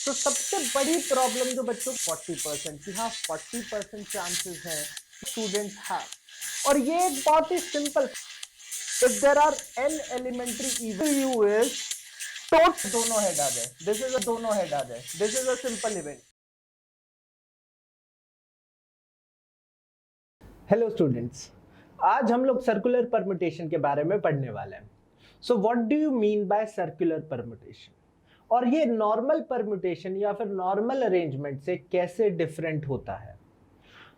तो सबसे बड़ी प्रॉब्लम जो बच्चों 40% की, हाँ 40% चांसेस हैं स्टूडेंट्स हैव। और ये एक बहुत ही simple, if there are n elementary event you is टोट दोनों हेड आ जाए, दिस इज अ दोनों हेड आ जाए, this is a simple event. Hello students, आज हम लोग सर्कुलर परम्यूटेशन के बारे में पढ़ने वाले हैं। So what do you mean by circular permutation, और ये नॉर्मल परम्यूटेशन या फिर नॉर्मल अरेंजमेंट से कैसे डिफरेंट होता है।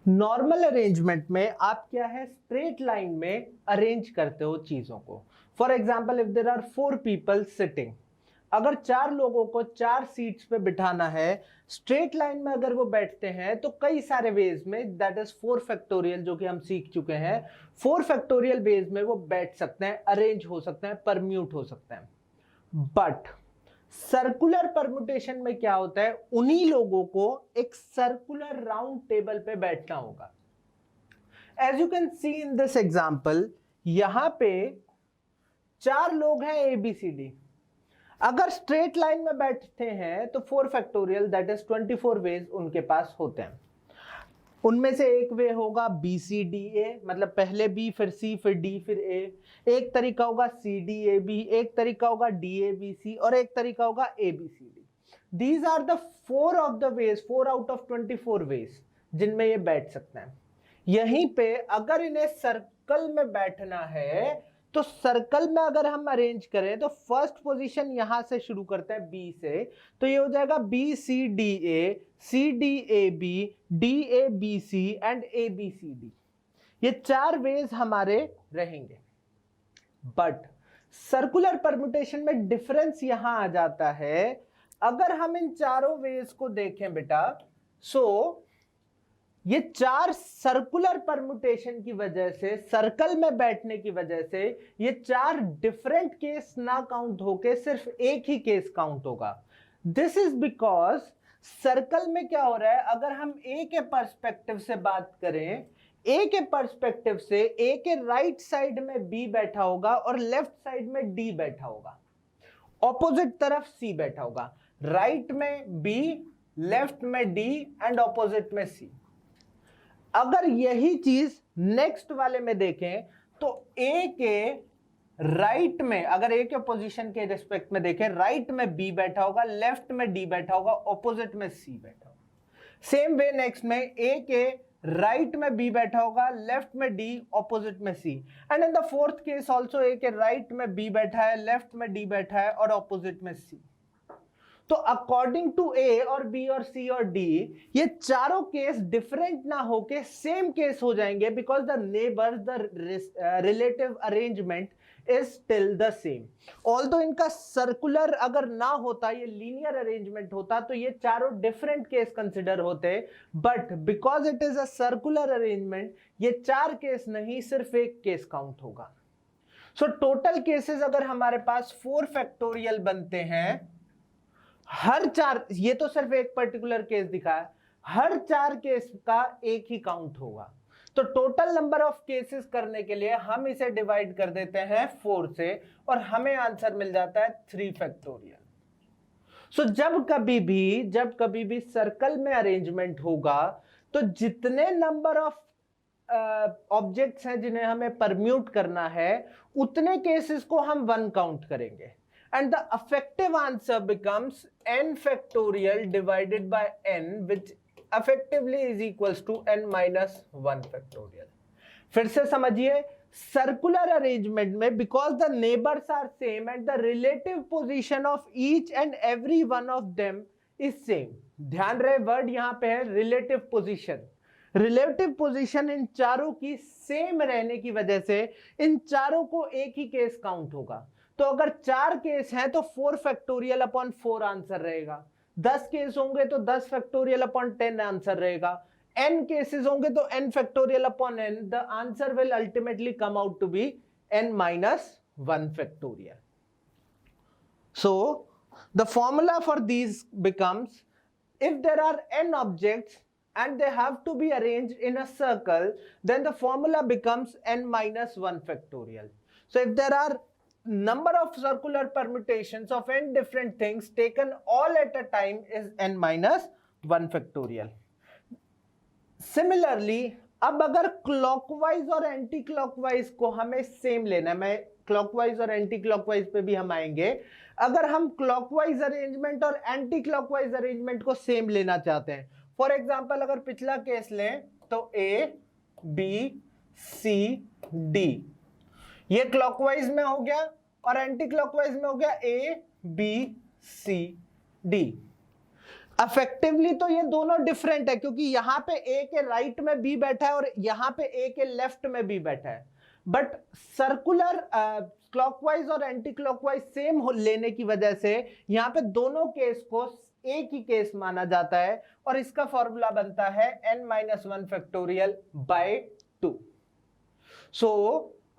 नॉर्मल अरेंजमेंट में आप क्या है, स्ट्रेट लाइन में अरेंज करते हो चीजों को। For example, if there are 4 people sitting, अगर 4 लोगों को 4 सीट्स पे बिठाना है, स्ट्रेट लाइन में अगर वो बैठते हैं तो कई सारे वेज में, दैट इज 4 फैक्टोरियल जो कि हम सीख चुके हैं, 4 फैक्टोरियल वेज में वो बैठ सकते हैं, अरेंज हो सकते हैं, परम्यूट हो सकते हैं। बट सर्कुलर परम्यूटेशन में क्या होता है, उन्हीं लोगों को एक सर्कुलर राउंड टेबल पे बैठना होगा। As you can see in this example, यहां पे 4 लोग हैं ABCD। अगर स्ट्रेट लाइन में बैठते हैं तो 4 फैक्टोरियल दैट इज 24 वेज उनके पास होते हैं। उनमें से एक वे होगा BCDA, मतलब पहले B फिर C फिर D फिर A। एक तरीका होगा CDAB, एक तरीका होगा DABC और एक तरीका होगा ABCD। These are the 4 of the ways, 4 out of 24 ways जिनमें ये बैठ सकते हैं। यहीं पे अगर इन्हें सर्कल में बैठना है तो सर्कल में अगर हम अरेंज करें तो फर्स्ट पोजीशन यहां से शुरू करते हैं B से, तो ये हो जाएगा BCDA, CDAB, DABC and ABCD। ये 4 वेज हमारे रहेंगे। बट सर्कुलर परम्यूटेशन में डिफरेंस यहां आ जाता है। अगर हम इन चारों वेज को देखें बेटा, सो ये 4 सर्कुलर परम्यूटेशन की वजह से, सर्कल में बैठने की वजह से, ये 4 डिफरेंट केस ना काउंट होके सिर्फ एक ही केस काउंट होगा। दिस इज बिकॉज सर्कल में क्या हो रहा है, अगर हम ए के पर्सपेक्टिव से बात करें, ए के पर्सपेक्टिव से ए के राइट साइड में बी बैठा होगा और लेफ्ट साइड में डी बैठा होगा, ऑपोजिट तरफ सी बैठा होगा। राइट में बी, लेफ्ट में डी एंड ऑपोजिट में सी। अगर यही चीज नेक्स्ट वाले में देखें तो ए के राइट में, अगर ए के पोजीशन के रिस्पेक्ट में देखें, राइट में बी बैठा होगा, लेफ्ट में डी बैठा होगा, ऑपोजिट में सी बैठा होगा। सेम वे नेक्स्ट में ए के राइट में बी बैठा होगा, लेफ्ट में डी, ऑपोजिट में C. And in the fourth case also A के राइट में बी बैठा है, लेफ्ट में डी बैठा है और ऑपोजिट में सी। तो अकॉर्डिंग टू ए और बी और सी और डी, ये चारों केस डिफरेंट ना होके सेम केस हो जाएंगे, because the neighbours, the relative arrangement is still the same. Although इनका सर्कुलर अगर ना होता, ये लीनियर अरेंजमेंट होता, तो ये चारों डिफरेंट केस कंसिडर होते। But because it is a circular arrangement, ये 4 केस नहीं, सिर्फ एक केस काउंट होगा। सो टोटल केसेस अगर हमारे पास 4 फैक्टोरियल बनते हैं, हर 4, ये तो सिर्फ एक पर्टिकुलर केस दिखा है, हर 4 केस का एक ही काउंट होगा। तो टोटल नंबर ऑफ केसेस करने के लिए हम इसे डिवाइड कर देते हैं 4 से और हमें आंसर मिल जाता है 3 फैक्टोरियल। सो जब कभी भी सर्कल में अरेंजमेंट होगा तो जितने नंबर ऑफ ऑब्जेक्ट्स हैं जिन्हें हमें परम्यूट करना है, उतने केसेस को हम 1 काउंट करेंगे। And the effective answer becomes n factorial divided by n, which effectively is equals to n minus 1 factorial. फिर से समझिए, सर्कुलर अरेंजमेंट में because the neighbours are same and the relative position of each and every one of them is same. ध्यान रहे, word यहां पे है relative position. Relative position in चारों की सेम रहने की वजह से इन चारों को एक ही केस काउंट होगा। तो अगर 4 केस हैं तो 4 फैक्टोरियल अपॉन 4 आंसर रहेगा। 10 केस होंगे तो 10 फैक्टोरियल अपॉन 10 आंसर रहेगा। n केसेस होंगे तो n factorial upon n, the answer will ultimately come out to be n minus 1 factorial. So the formula for these becomes, if there are n objects and they have to be arranged in a circle, then the formula becomes n minus 1 factorial. So if there are number of circular permutations of n different things taken all at a time is n minus 1 factorial. Similarly, अब अगर clockwise और anti clockwise को हमें same लेना है, मैं clockwise और anti clockwise पे भी हम आएंगे, अगर हम क्लॉकवाइज अरेंजमेंट और एंटी क्लॉकवाइज अरेंजमेंट को सेम लेना चाहते हैं, फॉर एग्जांपल अगर पिछला केस लें तो ए बी सी डी, ये क्लॉकवाइज में हो गया और एंटी क्लॉकवाइज में हो गया A B C D. Effectively तो ये दोनों डिफरेंट है क्योंकि यहां पे ए के राइट में बी बैठा है और यहां पे ए के लेफ्ट में बी बैठा है, बट सर्कुलर क्लॉकवाइज और एंटी क्लॉकवाइज सेम लेने की वजह से यहां पे दोनों केस को एक ही केस माना जाता है और इसका फॉर्मूला बनता है n-1 factorial by 2। So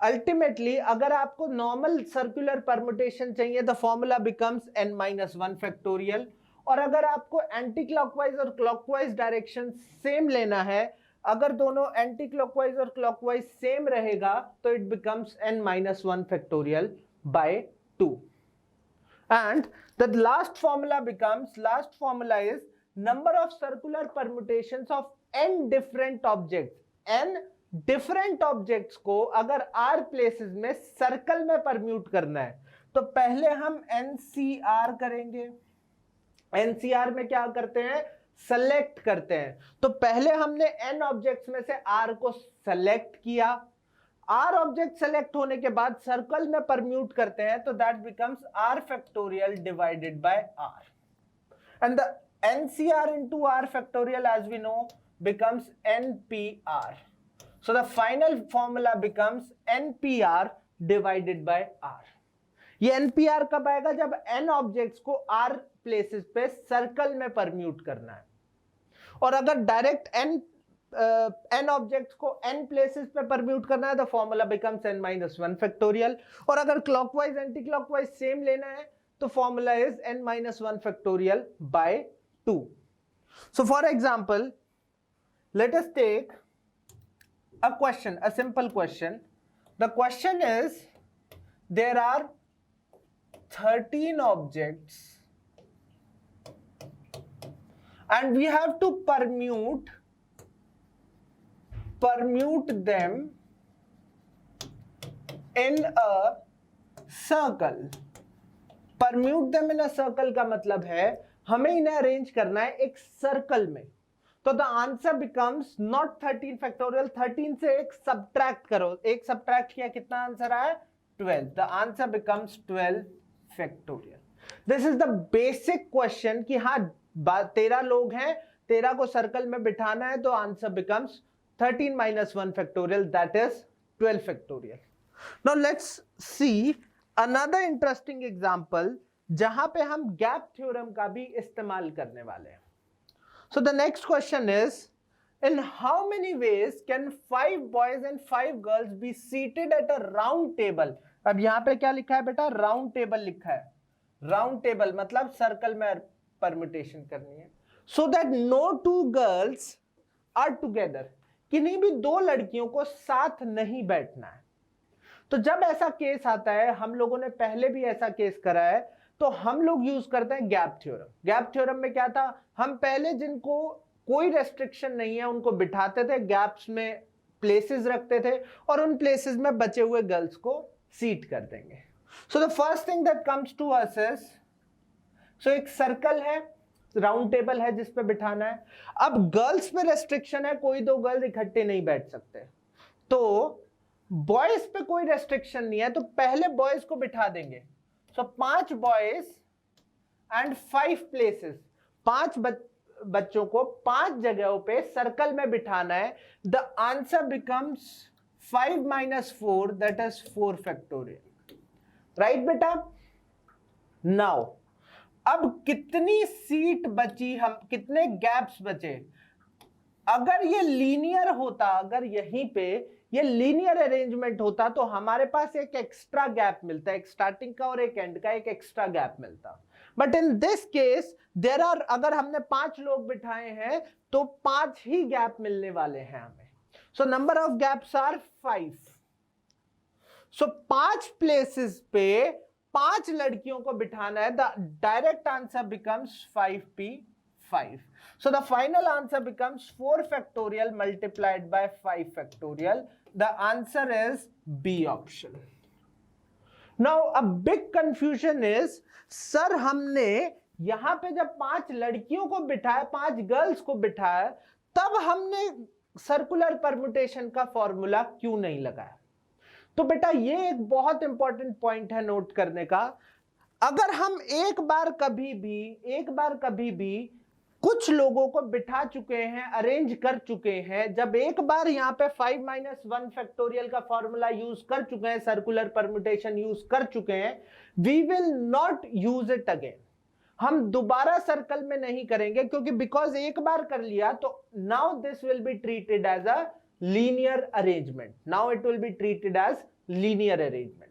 ultimately अगर आपको नॉर्मल सर्कुलर परम्यूटेशन चाहिए the formula becomes n-1 factorial, और अगर आपको एंटी क्लॉकवाइज और क्लॉकवाइज डायरेक्शन सेम लेना है, अगर दोनों एंटी क्लॉकवाइज और क्लॉकवाइज सेम रहेगा तो it becomes n-1 factorial by 2। And the last formula is number of circular permutations of n different objects. n different objects को अगर r places में सर्कल में परम्यूट करना है तो पहले हम NCR करेंगे। NCR में क्या करते हैं, सेलेक्ट करते हैं। तो पहले हमने n ऑब्जेक्ट्स में से r को सेलेक्ट किया, r ऑब्जेक्ट सेलेक्ट होने के बाद सर्कल में परम्यूट करते हैं तो that becomes r factorial divided bye r, and the NCR into r factorial as we know becomes NPR. So the final formula becomes NPR divided by r. ये NPR कब आएगा, जब n ऑब्जेक्ट्स को r places पे circle में permute करना है, और अगर डायरेक्ट n ऑब्जेक्ट्स को n प्लेसेस पे परम्यूट करना है, the formula becomes n-1 factorial, और अगर क्लॉकवाइज एंटी क्लॉकवाइज सेम लेना है तो formula is n-1 factorial by 2. So for example, let us take a question, a simple question. The question is, there are 13 objects and we have to permute them in a circle. Permute them in a circle का मतलब है हमें इन्हें arrange करना है एक circle में, तो the answer becomes not 13 factorial, 13 से एक सब्ट्रैक्ट करो, एक सब्ट्रैक्ट किया कितना आंसर आया 12, the answer becomes 12 factorial. This is the basic question कि हाँ 13 लोग हैं, 13 को सर्कल में बिठाना है तो answer becomes 13 minus 1 factorial, that is 12 factorial. Now let's see another interesting example जहां पे हम गैप थ्योरम का भी इस्तेमाल करने वाले हैं. So the next question is, in how many ways can 5 boys and 5 girls be seated at a round table? अब यहां पे क्या लिखा है बेटा, राउंड टेबल लिखा है. राउंड टेबल मतलब सर्कल में परम्यूटेशन करनी है. So that no two girls are together, किन्हीं भी दो लड़कियों को साथ नहीं बैठना है. तो जब ऐसा केस आता है, हम लोगों ने पहले भी ऐसा केस करा है, तो हम लोग यूज करते हैं गैप थ्योरम. गैप थ्योरम में क्या था, हम पहले जिनको कोई रेस्ट्रिक्शन नहीं है उनको बिठाते थे, गैप्स में प्लेसेस रखते थे और उन प्लेसेस में बचे हुए गर्ल्स को सीट कर देंगे. So the first thing that comes to us is, so एक सर्कल है, राउंड टेबल है जिस पे बिठाना है. अब गर्ल्स पे रेस्ट्रिक्शन है, कोई दो गर्ल्स इकट्ठे नहीं बैठ सकते. तो बॉयज पे कोई रेस्ट्रिक्शन नहीं है, तो पहले बॉयज को बिठा देंगे. सो 5 बॉयज एंड 5 प्लेसेस, 5 बच्चों को 5 जगहों पे सर्कल में बिठाना है. The answer becomes 5 minus 4, that is 4 factorial. Right बेटा. नाउ अब कितनी सीट बची, हम कितने गैप्स बचे. अगर ये लीनियर होता, अगर यहीं पे ये लीनियर अरेंजमेंट होता तो हमारे पास एक एक्स्ट्रा गैप मिलता है, एक स्टार्टिंग का और एक एंड का एक एक्स्ट्रा गैप मिलता. But in this case there are, अगर हमने 5 लोग बिठाए हैं तो 5 ही गैप मिलने वाले हैं हमें. So number of gaps are 5. So 5 places पे 5 लड़कियों को बिठाना है. The direct answer becomes 5p5. So the final answer becomes 4 factorial multiplied by 5 factorial. The answer is B option. Now a big confusion is, sir हमने यहां पे जब 5 लड़कियों को बिठाया, 5 गर्ल्स को बिठाया, तब हमने सर्कुलर परम्यूटेशन का फॉर्मूला क्यों नहीं लगाया? तो बेटा ये एक बहुत इंपॉर्टेंट पॉइंट है नोट करने का. अगर हम एक बार कभी भी कुछ लोगों को बिठा चुके हैं, अरेंज कर चुके हैं, जब एक बार यहां पे 5 - 1 फैक्टोरियल का फॉर्मूला यूज कर चुके हैं, सर्कुलर परम्यूटेशन यूज कर चुके हैं, we will not use it again. हम दोबारा सर्कल में नहीं करेंगे, क्योंकि बिकॉज एक बार कर लिया तो now this will be treated as a linear arrangement. Now it will be treated as linear arrangement.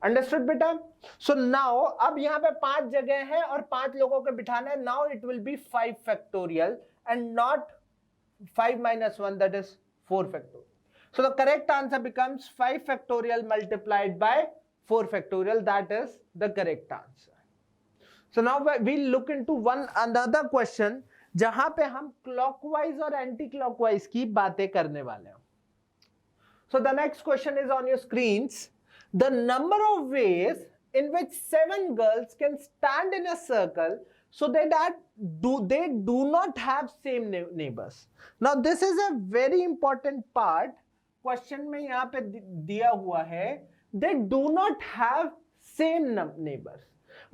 Understood बेटा? सो नाउ अब यहां पे 5 जगह है और 5 लोगों को बिठाना है. Now it will B 5 factorial and not 5 - 1, that is 4 factorial. So the correct answer becomes 5 factorial multiplied by 4 factorial. That is the correct answer. So now we'll look into another question जहां पे हम clockwise और anti clockwise की बातें करने वाले हैं. So the next question is on your screens. The number of ways in which 7 girls can stand in a circle so that they do not have same neighbors. Now this is a very important part. Question में यहाँ पे दिया हुआ है they do not have same neighbors.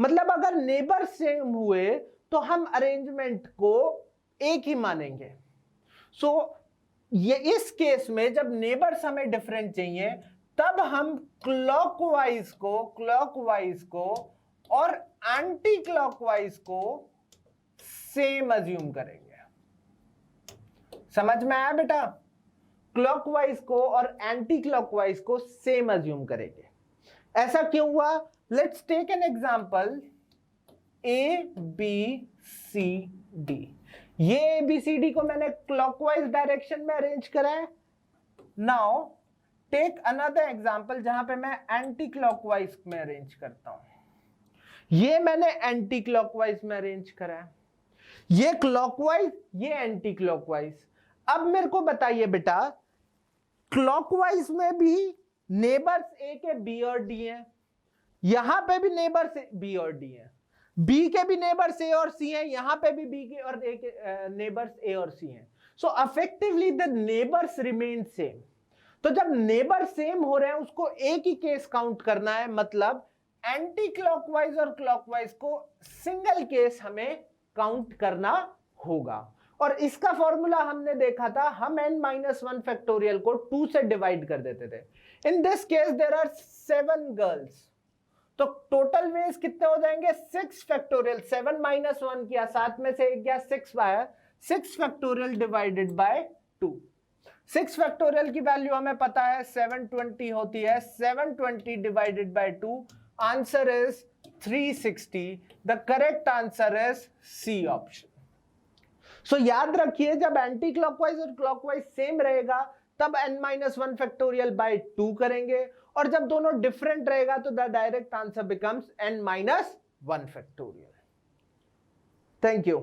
मतलब अगर neighbour same हुए तो हम अरेंजमेंट को एक ही मानेंगे. सो ये इस केस में जब नेबर्स हमें डिफरेंट चाहिए, तब हम क्लॉकवाइज को और एंटी क्लॉकवाइज को सेम अज्यूम करेंगे. समझ में आया बेटा? क्लॉकवाइज को और एंटी क्लॉकवाइज को सेम अज्यूम करेंगे. ऐसा क्यों हुआ? Let's take an example. ABCD. ये ABCD को मैंने क्लॉकवाइज डायरेक्शन में अरेंज करा है. नाउ टेक अनदर एग्जांपल जहां पे मैं एंटी क्लॉकवाइज में अरेंज करता हूं. ये मैंने एंटी क्लॉकवाइज में अरेंज करा है. ये क्लॉकवाइज, ये एंटी क्लॉकवाइज. अब मेरे को बताइए बेटा, क्लॉकवाइज में भी नेबर्स ए के बी और डी हैं, यहां पे भी नेबर्स बी और डी हैं, बी के भी नेबर्स ए और सी हैं, यहां पे भी बी के और ए के नेबर्स ए और सी हैं. So effectively the neighbours remain same. तो जब नेबर सेम हो रहे हैं उसको एक ही केस काउंट करना है. मतलब एंटी क्लॉकवाइज और क्लॉकवाइज को सिंगल केस हमें काउंट करना होगा. और इसका फॉर्मूला हमने देखा था, हम n-1 फैक्टोरियल को 2 से डिवाइड कर देते थे. In this case there are 7 girls, तो टोटल वेज कितने हो जाएंगे? 6 फैक्टोरियल. 7 - 1 किया, 7 में से 1 गया, 6 आया. 6 फैक्टोरियल डिवाइडेड बाय 2. 6 फैक्टोरियल की वैल्यू हमें पता है 720 होती है. 720 डिवाइडेड bye 2, answer is 360. The correct answer is C option. So याद रखिए, जब एंटी क्लॉकवाइज और क्लॉकवाइज सेम रहेगा तब n-1 फैक्टोरियल बाय 2 करेंगे, और जब दोनों डिफरेंट रहेगा तो the direct answer becomes n-1 factorial. Thank you.